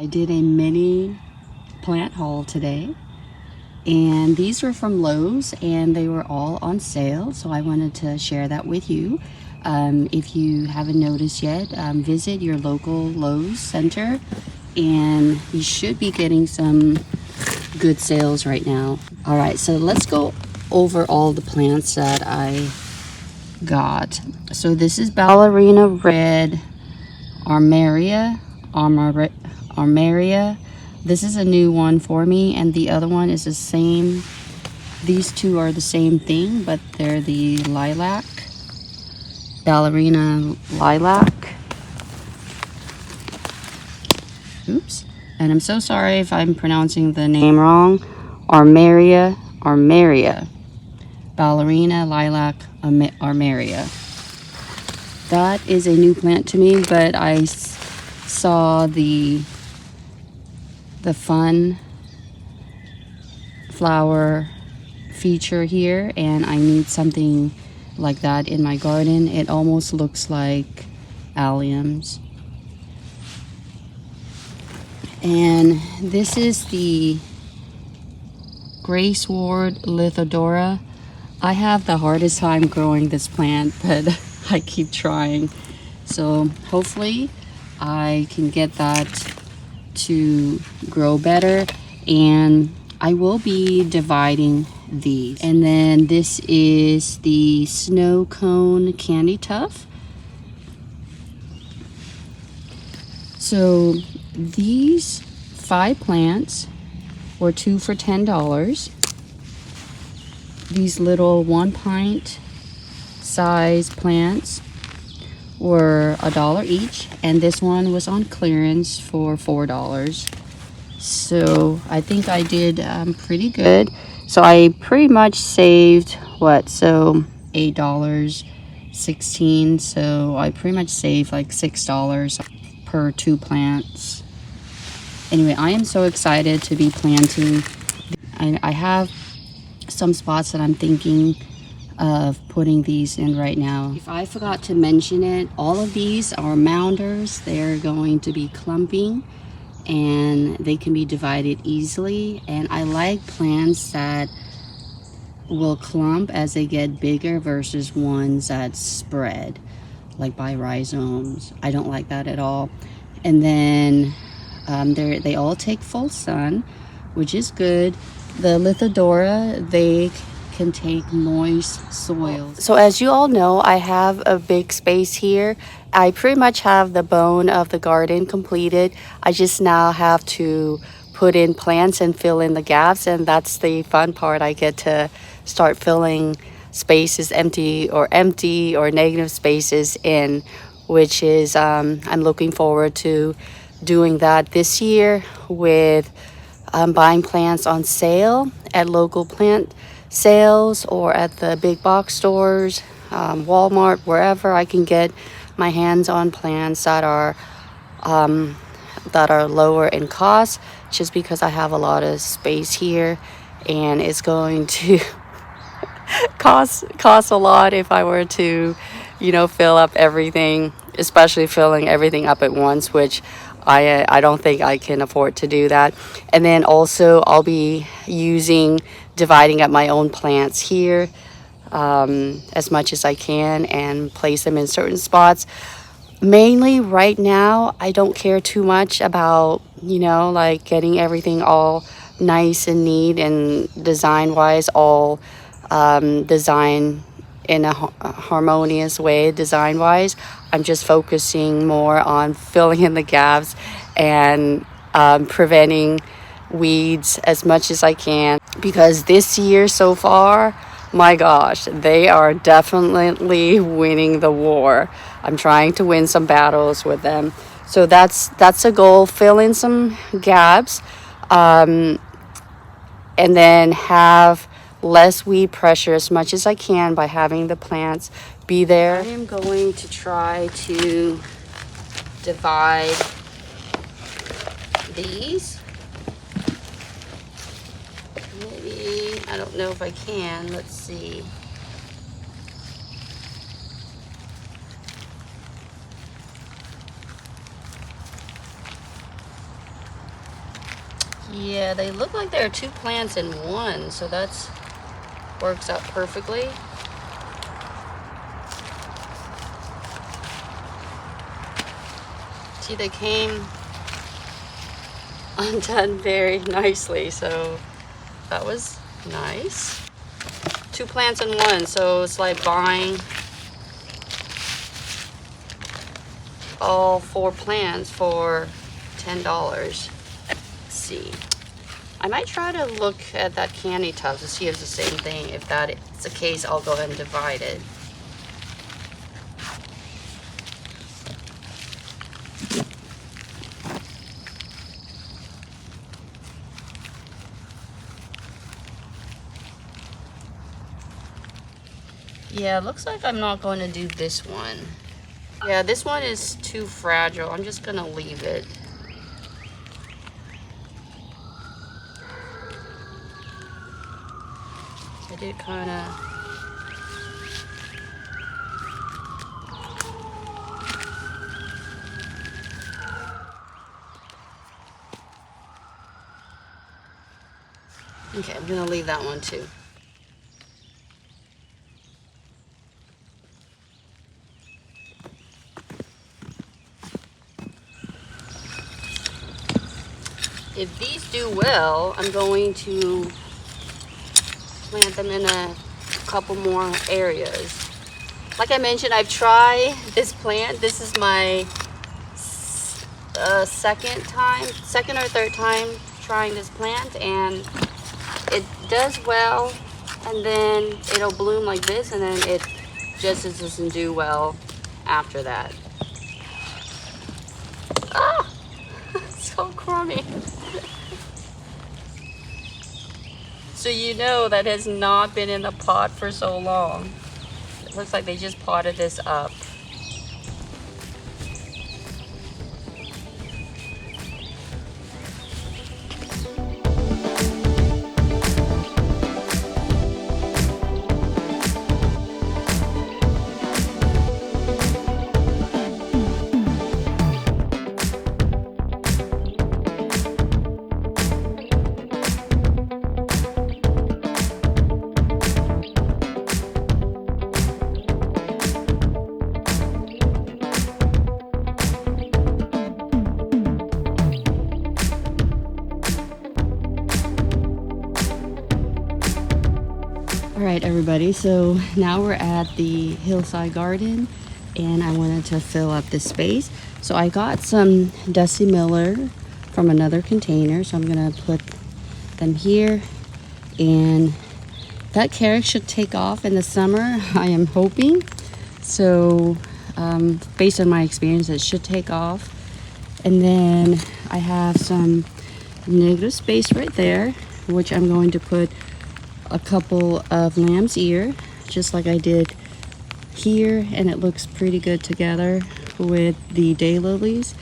I did a mini plant haul today, and these were from Lowe's and they were all on sale, so I wanted to share that with you. If you haven't noticed yet, visit your local Lowe's center and you should be getting some good sales right now. All right, so let's go over all the plants that I got. So this is Ballerina Red Armeria. This is a new one for me, and the other one is the same. These two are the same thing, but they're the lilac, Ballerina Lilac. Oops, and I'm so sorry if I'm pronouncing the name wrong. Armeria, Ballerina Lilac Armeria. That is a new plant to me, but I saw the fun flower feature here, and I need something like that in my garden. It almost looks like alliums. And this is the Gracewort Lithodora. I have the hardest time growing this plant, but I keep trying. So hopefully I can get that to grow better, and I will be dividing these. And then this is the Snow Cone Candy Tuft. So these 5 plants were 2 for $10. These little 1 pint size plants were $1 each, and this one was on clearance for $4. So I think I did pretty good. So I pretty much saved so $8.16. So I pretty much saved like $6 per 2 plants. Anyway, I am so excited to be planting. I have some spots that I'm thinking of putting these in right now. If I forgot to mention it, all of these are mounders. They're going to be clumping and they can be divided easily, and I like plants that will clump as they get bigger versus ones that spread like by rhizomes. I don't like that at all. And then they all take full sun, which is good. The Lithodora, they can take moist soil. So as you all know, I have a big space here. I pretty much have the bone of the garden completed. I just now have to put in plants and fill in the gaps, and that's the fun part. I get to start filling spaces, empty or negative spaces in, which is I'm looking forward to doing that this year with buying plants on sale at local plant sales or at the big box stores, Walmart, wherever I can get my hands on plants that are lower in cost, just because I have a lot of space here and it's going to cost a lot if I were to fill up everything, especially filling everything up at once, which I don't think I can afford to do that. And then also I'll be dividing up my own plants here as much as I can and place them in certain spots. Mainly right now, I don't care too much about, like getting everything all nice and neat and design-wise, all design in a harmonious way design-wise. I'm just focusing more on filling in the gaps and preventing weeds as much as I can, because this year so far, my gosh, they are definitely winning the war. I'm trying to win some battles with them. So that's a goal, fill in some gaps, and then have less weed pressure as much as I can by having the plants be there. I am going to try to divide these. Maybe, I don't know if I can. Let's see. Yeah, they look like there are 2 plants in one, so that's works out perfectly. See, they came undone very nicely, so that was nice. 2 plants in one, so it's like buying all 4 plants for $10. Let's see. I might try to look at that candy tub to see if it's the same thing. If that is the case, I'll go ahead and divide it. Yeah, looks like I'm not going to do this one. Yeah, this one is too fragile. I'm just gonna leave it. I did kind of... Okay, I'm gonna leave that one too. If these do well, I'm going to plant them in a couple more areas. Like I mentioned, I've tried this plant. This is my second or third time trying this plant, and it does well, and then it'll bloom like this, and then it just doesn't do well after that. Ah, so crummy. So you know that has not been in the pot for so long. It looks like they just potted this up. All right, everybody, so now we're at the hillside garden, and I wanted to fill up this space. So I got some Dusty Miller from another container, so I'm gonna put them here, and that carrot should take off in the summer, I am hoping. So based on my experience, it should take off. And then I have some negative space right there, which I'm going to put a couple of lamb's ear, just like I did here, and it looks pretty good together with the daylilies.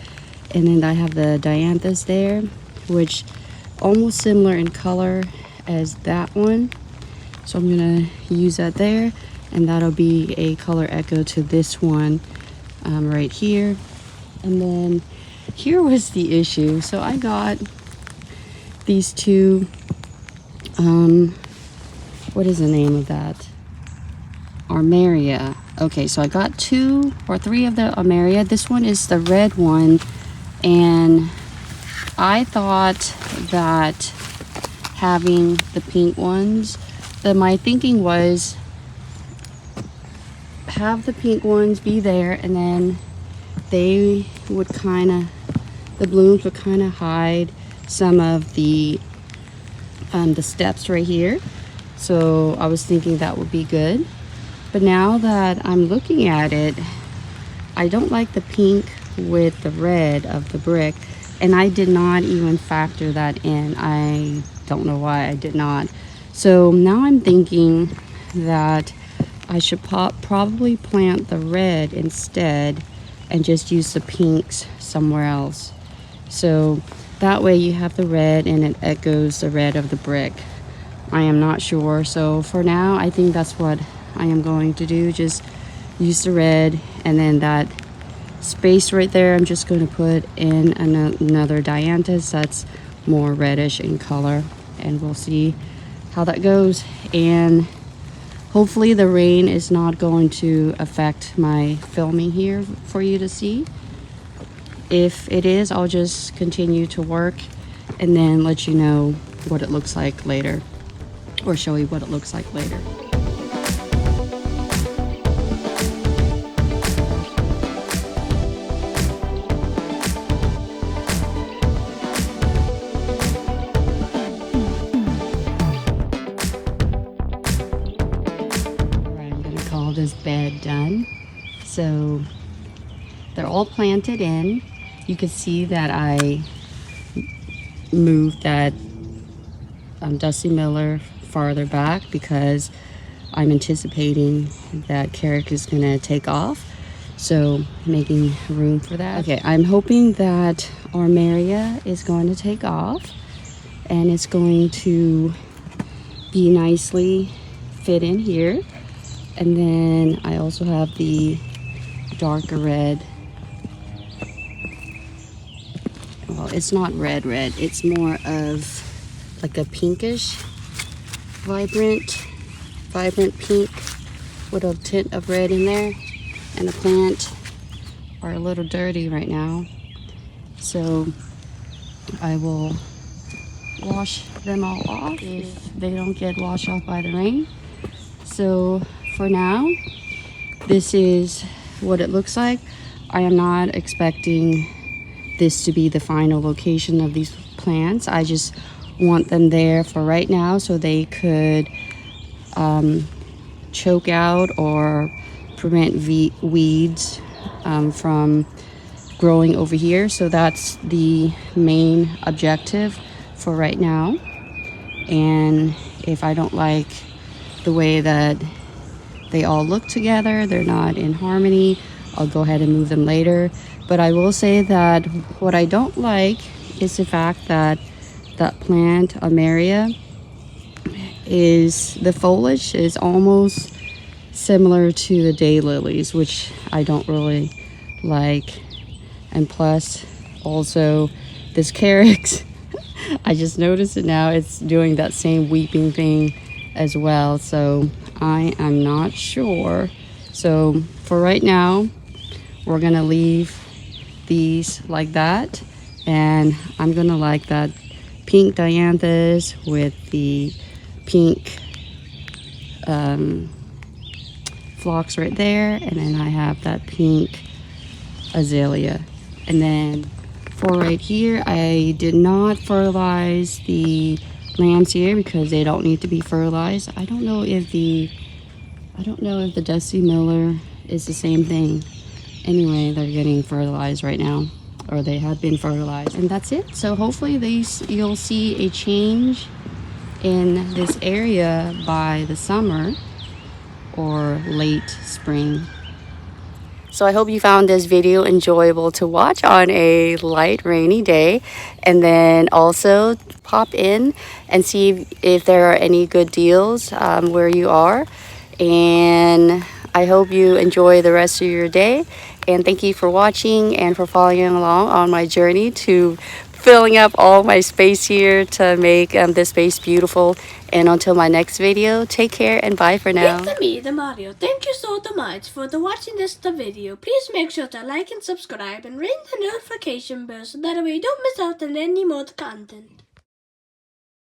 And then I have the dianthus there, which almost similar in color as that one, so I'm gonna use that there, and that'll be a color echo to this one right here. And then here was the issue. So I got these two what is the name of that? Armeria. Okay, so I got 2 or 3 of the Armeria. This one is the red one, and I thought that having the pink ones, my thinking was have the pink ones be there, and then they would the blooms would kind of hide some of the steps right here. So I was thinking that would be good. But now that I'm looking at it, I don't like the pink with the red of the brick, and I did not even factor that in. I don't know why I did not. So now I'm thinking that I should probably plant the red instead and just use the pinks somewhere else. So that way you have the red and it echoes the red of the brick. I am not sure. So for now, I think that's what I am going to do. Just use the red, and then that space right there, I'm just going to put in another dianthus that's more reddish in color, and we'll see how that goes. And hopefully the rain is not going to affect my filming here for you to see. If it is, I'll just continue to work and then let you know what it looks like later, or show you what it looks like later. I'm gonna call this bed done. So they're all planted in. You can see that I moved that Dusty Miller farther back because I'm anticipating that Carrick is gonna take off, so making room for that. Okay, I'm hoping that Armeria is going to take off and it's going to be nicely fit in here. And then I also have the darker red. Well, it's not red, it's more of like a pinkish, vibrant pink with a tint of red in there. And the plant are a little dirty right now, so I will wash them all off if they don't get washed off by the rain. So for now, this is what it looks like. I am not expecting this to be the final location of these plants. I just want them there for right now so they could choke out or prevent weeds from growing over here. So that's the main objective for right now. And if I don't like the way that they all look together, they're not in harmony, I'll go ahead and move them later. But I will say that what I don't like is the fact that that plant, Armeria, is the foliage is almost similar to the daylilies, which I don't really like. And plus, also, this Carex, I just noticed it now, it's doing that same weeping thing as well. So I am not sure. So for right now, we're gonna leave these like that, and I'm gonna like that pink dianthus with the pink phlox right there, and then I have that pink azalea. And then for right here, I did not fertilize the lambs here because they don't need to be fertilized. I don't know if the Dusty Miller is the same thing. Anyway, they're getting fertilized right now, or they have been fertilized, and that's it. So hopefully you'll see a change in this area by the summer or late spring. So I hope you found this video enjoyable to watch on a light rainy day, and then also pop in and see if there are any good deals where you are. And I hope you enjoy the rest of your day, and thank you for watching and for following along on my journey to filling up all my space here to make this space beautiful. And until my next video, take care and bye for now. It's me, the Mario. Thank you so much for watching this video. Please make sure to like and subscribe and ring the notification bell so that way you don't miss out on any more content.